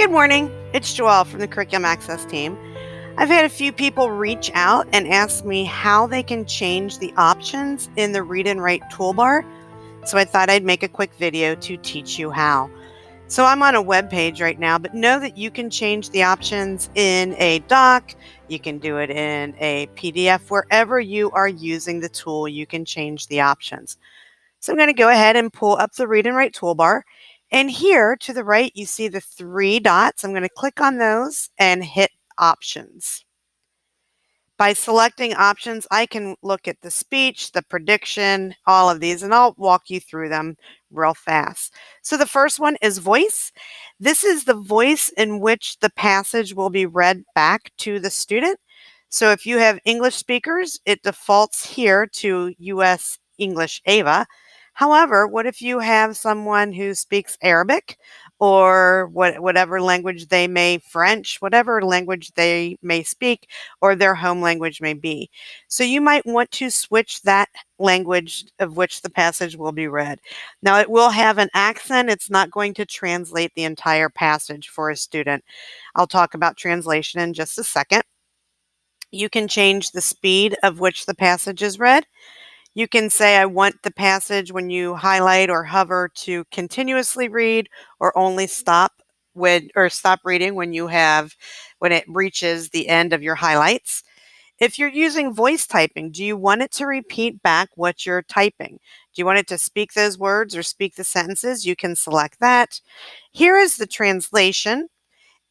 Good morning. It's Joelle from the Curriculum Access team. I've had a few people reach out and ask me how they can change the options in the Read and Write toolbar, so I thought I'd make a quick video to teach you how. So I'm on a web page right now, but know that you can change the options in a doc, you can do it in a PDF, wherever you are using the tool, you can change the options. So I'm going to go ahead and pull up the Read and Write toolbar. And here to the right, you see the 3 dots. I'm going to click on those and hit Options. By selecting options, I can look at the speech, the prediction, all of these, and I'll walk you through them real fast. So the first one is voice. This is the voice in which the passage will be read back to the student. So if you have English speakers, it defaults here to US English AVA. However, what if you have someone who speaks Arabic or whatever language they may, French, whatever language they may speak, or their home language may be. So you might want to switch that language of which the passage will be read. Now it will have an accent. It's not going to translate the entire passage for a student. I'll talk about translation in just a second. You can change the speed of which the passage is read. You can say, I want the passage when you highlight or hover to continuously read or only stop reading when it reaches the end of your highlights. If you're using voice typing, do you want it to repeat back what you're typing? Do you want it to speak those words or speak the sentences? You can select that. Here is the translation.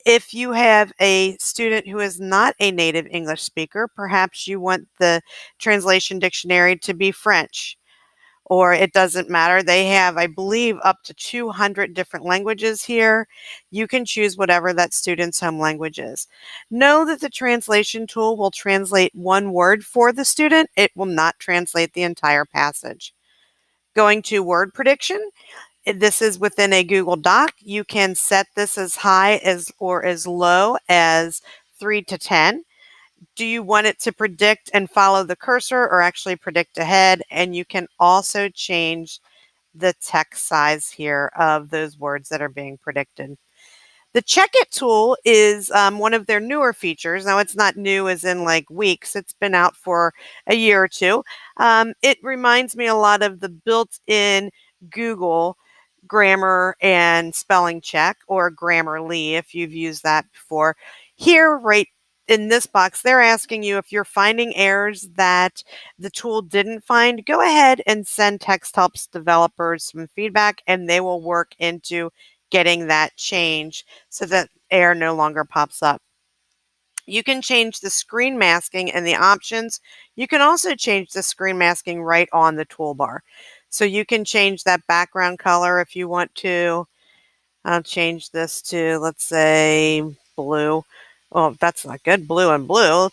If you have a student who is not a native English speaker, perhaps you want the translation dictionary to be French, or it doesn't matter. They have, I believe, up to 200 different languages here. You can choose whatever that student's home language is. Know that the translation tool will translate one word for the student. It will not translate the entire passage. Going to word prediction. This is within a Google Doc. You can set this as high as or as low as 3 to 10. Do you want it to predict and follow the cursor or actually predict ahead? And you can also change the text size here of those words that are being predicted. The Check It tool is one of their newer features. Now, it's not new as in like weeks. It's been out for a year or two. It reminds me a lot of the built-in Google grammar and spelling check, or Grammarly if you've used that before. Here, right in this box, they're asking you if you're finding errors that the tool didn't find, go ahead and send Text Helps developers some feedback and they will work into getting that change so that error no longer pops up. You can change the screen masking and the options. You can also change the screen masking right on the toolbar. So you can change that background color if you want to. I'll change this to, let's say, blue. Oh, that's not good. Blue and blue.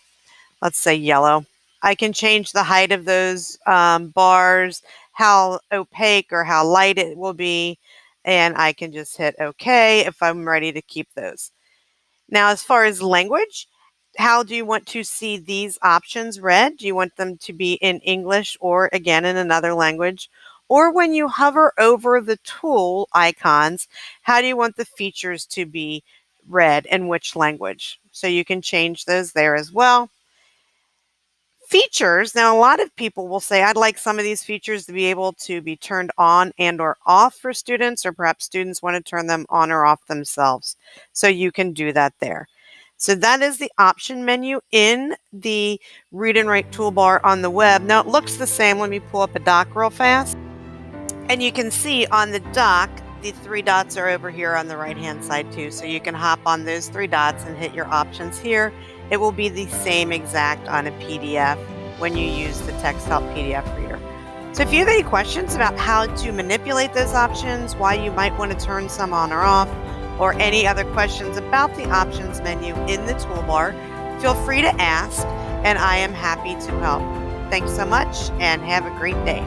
Let's say yellow. I can change the height of those bars, how opaque or how light it will be, and I can just hit OK if I'm ready to keep those. Now, as far as language, how do you want to see these options read? Do you want them to be in English or, again, in another language? Or when you hover over the tool icons, how do you want the features to be read in which language? So you can change those there as well. Features. Now, a lot of people will say, I'd like some of these features to be able to be turned on and or off for students, or perhaps students want to turn them on or off themselves. So you can do that there. So that is the option menu in the Read and Write toolbar on the web. Now, it looks the same. Let me pull up a doc real fast. And you can see on the doc, the 3 dots are over here on the right-hand side too. So you can hop on those 3 dots and hit your options here. It will be the same exact on a PDF when you use the Text Help PDF reader. So if you have any questions about how to manipulate those options, why you might want to turn some on or off, or any other questions about the options menu in the toolbar, feel free to ask, and I am happy to help. Thanks so much, and have a great day.